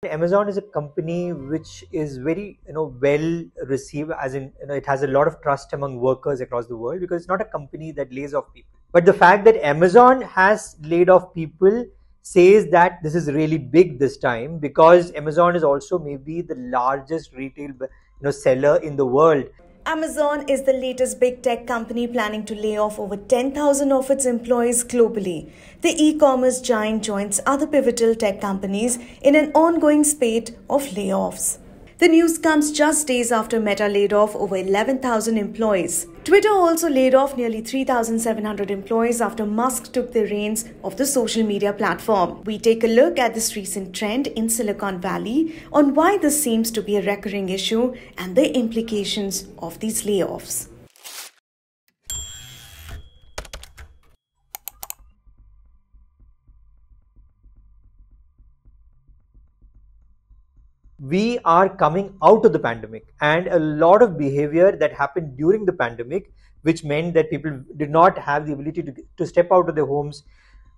Amazon is a company which is very well received, as in it has a lot of trust among workers across the world because it's not a company that lays off people. But the fact that Amazon has laid off people says that this is really big this time, because Amazon is also maybe the largest retail seller in the world. Amazon is the latest big tech company planning to lay off over 10,000 of its employees globally. The e-commerce giant joins other pivotal tech companies in an ongoing spate of layoffs. The news comes just days after Meta laid off over 11,000 employees. Twitter also laid off nearly 3,700 employees after Musk took the reins of the social media platform. We take a look at this recent trend in Silicon Valley on why this seems to be a recurring issue and the implications of these layoffs. We are coming out of the pandemic, and a lot of behavior that happened during the pandemic, which meant that people did not have the ability to step out of their homes,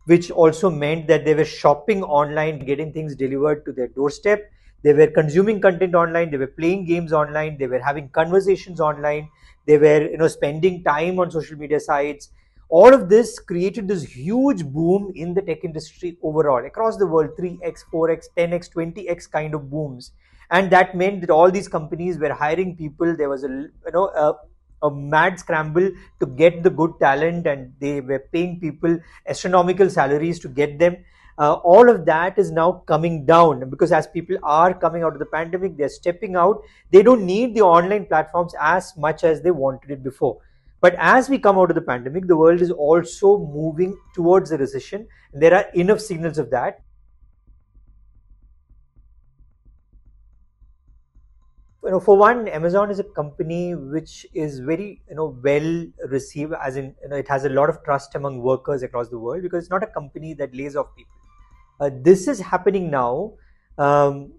which also meant that they were shopping online, getting things delivered to their doorstep. They were consuming content online, they were playing games online, they were having conversations online, they were spending time on social media sites. All of this created this huge boom in the tech industry overall across the world, 3x, 4x, 10x, 20x kind of booms. And that meant that all these companies were hiring people. There was a mad scramble to get the good talent, and they were paying people astronomical salaries to get them. All of that is now coming down because as people are coming out of the pandemic, they're stepping out. They don't need the online platforms as much as they wanted it before. But as we come out of the pandemic, the world is also moving towards a recession. There are enough signals of that. For one, Amazon is a company which is very well received, as in it has a lot of trust among workers across the world because it's not a company that lays off people. This is happening now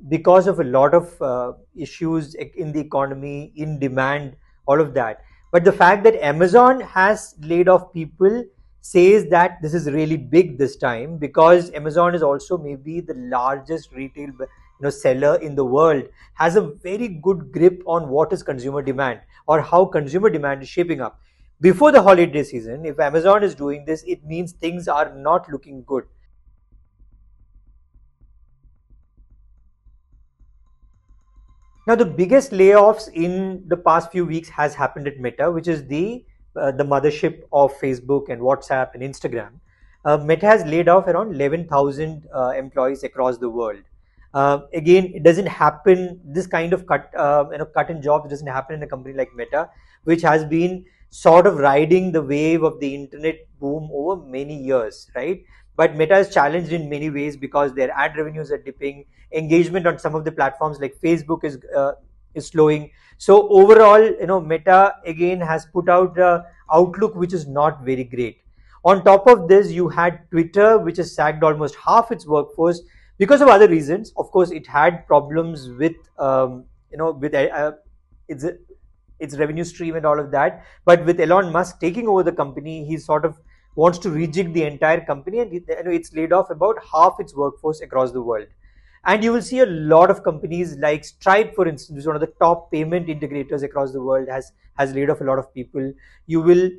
because of a lot of issues in the economy, in demand, all of that. But the fact that Amazon has laid off people says that this is really big this time, because Amazon is also maybe the largest retail seller in the world, has a very good grip on what is consumer demand or how consumer demand is shaping up. Before the holiday season, if Amazon is doing this, it means things are not looking good. Now, the biggest layoffs in the past few weeks has happened at Meta, which is the mothership of Facebook and WhatsApp and Instagram. Meta has laid off around 11,000 employees across the world. Again, it doesn't happen. This kind of cut in jobs doesn't happen in a company like Meta, which has been sort of riding the wave of the internet boom over many years, right? But Meta is challenged in many ways because their ad revenues are dipping. Engagement on some of the platforms like Facebook is slowing. So overall, Meta again has put out the outlook which is not very great. On top of this, you had Twitter, which has sacked almost half its workforce because of other reasons. Of course, it had problems with its revenue stream and all of that. But with Elon Musk taking over the company, he sort of wants to rejig the entire company, and it's laid off about half its workforce across the world. And you will see a lot of companies like Stripe, for instance, which is one of the top payment integrators across the world, has laid off a lot of people. You will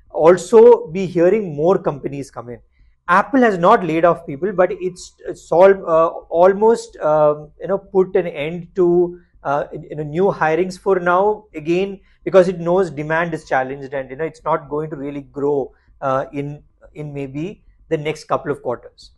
also be hearing more companies come in. Apple has not laid off people, but it's almost put an end to new hirings for now. Again, because it knows demand is challenged, and it's not going to really grow in maybe the next couple of quarters.